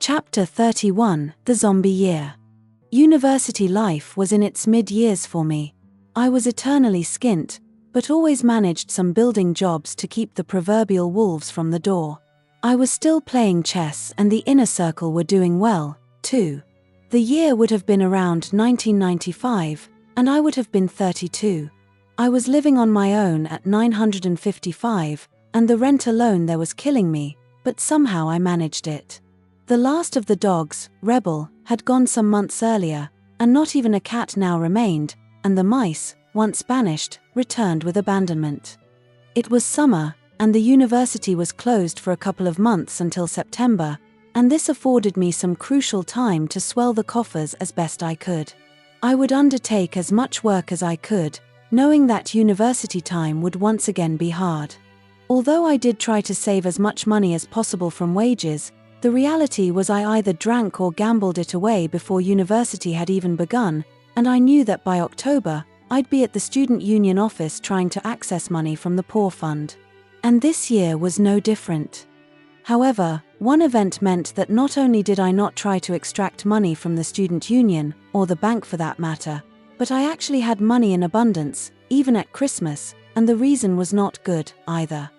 Chapter 31, The Zombie Year. University life was in its mid-years for me. I was eternally skint, but always managed some building jobs to keep the proverbial wolves from the door. I was still playing chess and the inner circle were doing well, too. The year would have been around 1995, and I would have been 32. I was living on my own at 955, and the rent alone there was killing me, but somehow I managed it. The last of the dogs, Rebel, had gone some months earlier, and not even a cat now remained, and the mice, once banished, returned with abandonment. It was summer, and the university was closed for a couple of months until September, and this afforded me some crucial time to swell the coffers as best I could. I would undertake as much work as I could, knowing that university time would once again be hard. Although I did try to save as much money as possible from wages, the reality was I either drank or gambled it away before university had even begun, and I knew that by October, I'd be at the student union office trying to access money from the poor fund. And this year was no different. However, one event meant that not only did I not try to extract money from the student union, or the bank for that matter, but I actually had money in abundance, even at Christmas, and the reason was not good, either.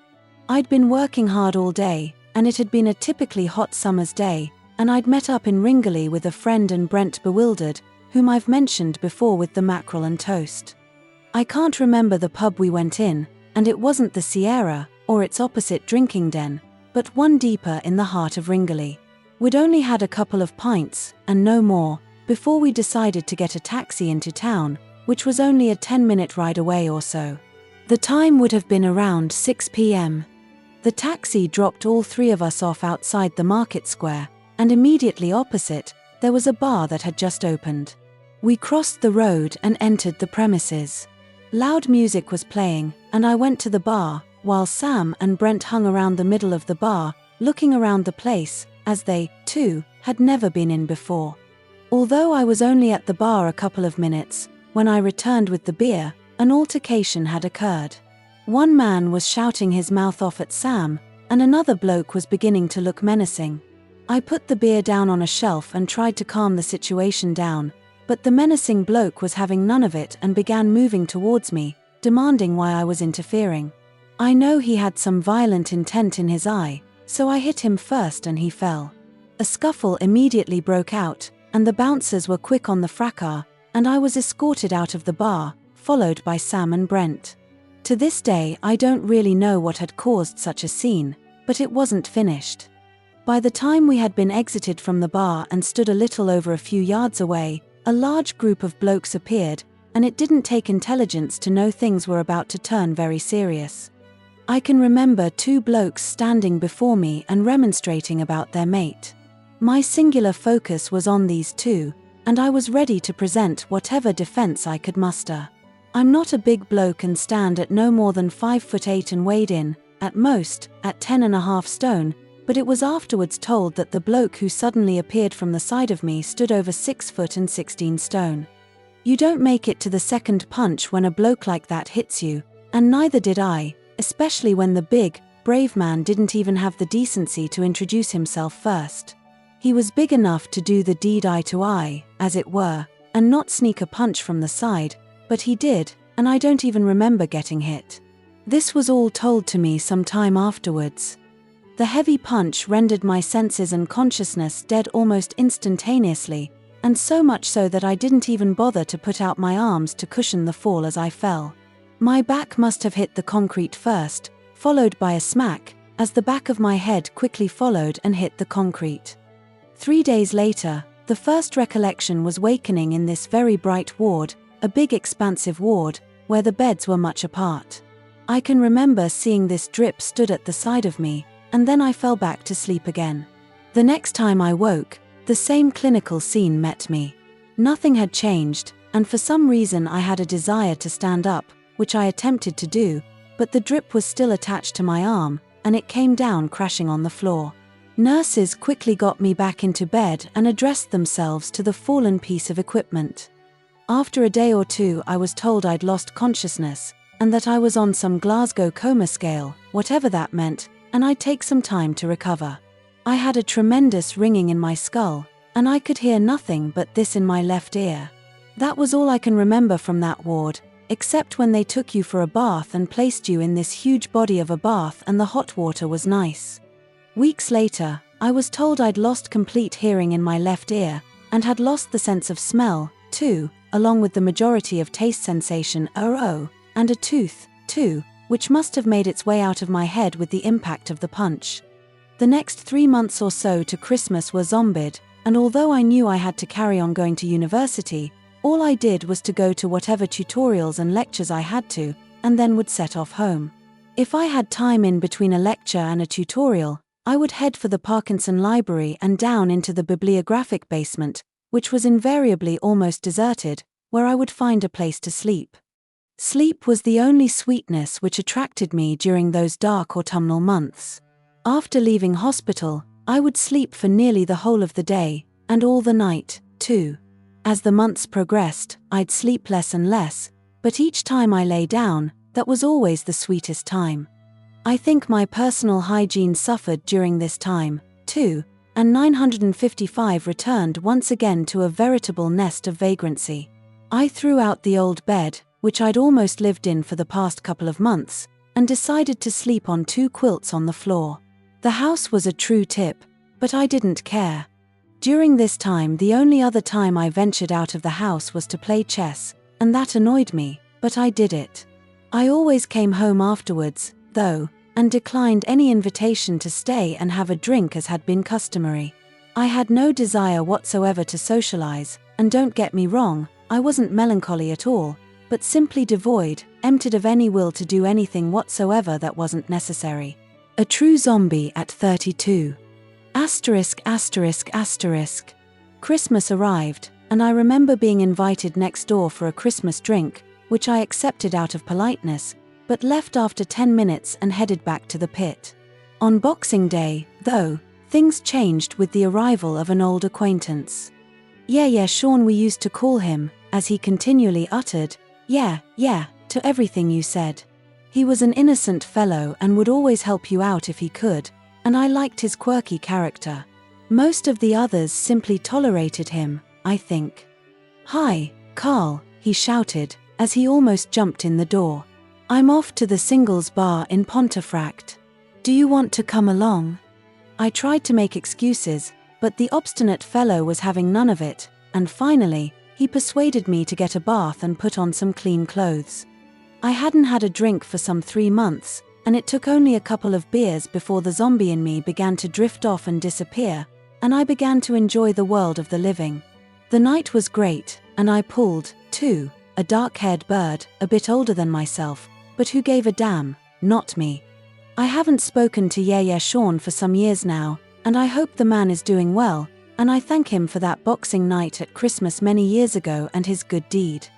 I'd been working hard all day, and it had been a typically hot summer's day, and I'd met up in Ringley with a friend and Brent Bewildered, whom I've mentioned before with the mackerel and toast. I can't remember the pub we went in, and it wasn't the Sierra, or its opposite drinking den, but one deeper in the heart of Ringley. We'd only had a couple of pints, and no more, before we decided to get a taxi into town, which was only a 10-minute ride away or so. The time would have been around 6 p.m. The taxi dropped all three of us off outside the market square, and immediately opposite, there was a bar that had just opened. We crossed the road and entered the premises. Loud music was playing, and I went to the bar, while Sam and Brent hung around the middle of the bar, looking around the place, as they, too, had never been in before. Although I was only at the bar a couple of minutes, when I returned with the beer, an altercation had occurred. One man was shouting his mouth off at Sam, and another bloke was beginning to look menacing. I put the beer down on a shelf and tried to calm the situation down, but the menacing bloke was having none of it and began moving towards me, demanding why I was interfering. I know he had some violent intent in his eye, so I hit him first and he fell. A scuffle immediately broke out, and the bouncers were quick on the fracas, and I was escorted out of the bar, followed by Sam and Brent. To this day, I don't really know what had caused such a scene, but it wasn't finished. By the time we had been exited from the bar and stood a little over a few yards away, a large group of blokes appeared, and it didn't take intelligence to know things were about to turn very serious. I can remember two blokes standing before me and remonstrating about their mate. My singular focus was on these two, and I was ready to present whatever defense I could muster. I'm not a big bloke and stand at no more than 5'8" and weighed in, at most, at 10.5 stone, but it was afterwards told that the bloke who suddenly appeared from the side of me stood over 6 foot and 16 stone. You don't make it to the second punch when a bloke like that hits you, and neither did I, especially when the big, brave man didn't even have the decency to introduce himself first. He was big enough to do the deed eye to eye, as it were, and not sneak a punch from the side, but he did, and I don't even remember getting hit. This was all told to me some time afterwards. The heavy punch rendered my senses and consciousness dead almost instantaneously, and so much so that I didn't even bother to put out my arms to cushion the fall as I fell. My back must have hit the concrete first, followed by a smack, as the back of my head quickly followed and hit the concrete. 3 days later, the first recollection was wakening in this very bright ward, a big expansive ward, where the beds were much apart. I can remember seeing this drip stood at the side of me, and then I fell back to sleep again. The next time I woke, the same clinical scene met me. Nothing had changed, and for some reason I had a desire to stand up, which I attempted to do, but the drip was still attached to my arm, and it came down crashing on the floor. Nurses quickly got me back into bed and addressed themselves to the fallen piece of equipment. After a day or two I was told I'd lost consciousness, and that I was on some Glasgow Coma scale, whatever that meant, and I'd take some time to recover. I had a tremendous ringing in my skull, and I could hear nothing but this in my left ear. That was all I can remember from that ward, except when they took you for a bath and placed you in this huge body of a bath and the hot water was nice. Weeks later, I was told I'd lost complete hearing in my left ear, and had lost the sense of smell, too, along with the majority of taste sensation, and a tooth, too, which must have made its way out of my head with the impact of the punch. The next 3 months or so to Christmas were zombied, and although I knew I had to carry on going to university, all I did was to go to whatever tutorials and lectures I had to, and then would set off home. If I had time in between a lecture and a tutorial, I would head for the Parkinson Library and down into the bibliographic basement, which was invariably almost deserted, where I would find a place to sleep. Sleep was the only sweetness which attracted me during those dark autumnal months. After leaving hospital, I would sleep for nearly the whole of the day, and all the night, too. As the months progressed, I'd sleep less and less, but each time I lay down, that was always the sweetest time. I think my personal hygiene suffered during this time, too, and 955 returned once again to a veritable nest of vagrancy. I threw out the old bed, which I'd almost lived in for the past couple of months, and decided to sleep on 2 quilts on the floor. The house was a true tip, but I didn't care. During this time, the only other time I ventured out of the house was to play chess, and that annoyed me, but I did it. I always came home afterwards, though, and declined any invitation to stay and have a drink as had been customary. I had no desire whatsoever to socialize, and don't get me wrong, I wasn't melancholy at all, but simply devoid, emptied of any will to do anything whatsoever that wasn't necessary. A true zombie at 32. Christmas arrived, and I remember being invited next door for a Christmas drink, which I accepted out of politeness, but left after 10 minutes and headed back to the pit. On Boxing Day, though, things changed with the arrival of an old acquaintance. Yeah, Sean we used to call him, as he continually uttered, yeah, to everything you said. He was an innocent fellow and would always help you out if he could, and I liked his quirky character. Most of the others simply tolerated him, I think. "Hi, Karl," he shouted, as he almost jumped in the door. "I'm off to the singles bar in Pontefract. Do you want to come along?" I tried to make excuses, but the obstinate fellow was having none of it, and finally, he persuaded me to get a bath and put on some clean clothes. I hadn't had a drink for some 3 months, and it took only a couple of beers before the zombie in me began to drift off and disappear, and I began to enjoy the world of the living. The night was great, and I pulled, too, a dark-haired bird, a bit older than myself, but who gave a damn, not me. I haven't spoken to Sean for some years now, and I hope the man is doing well, and I thank him for that boxing night at Christmas many years ago and his good deed.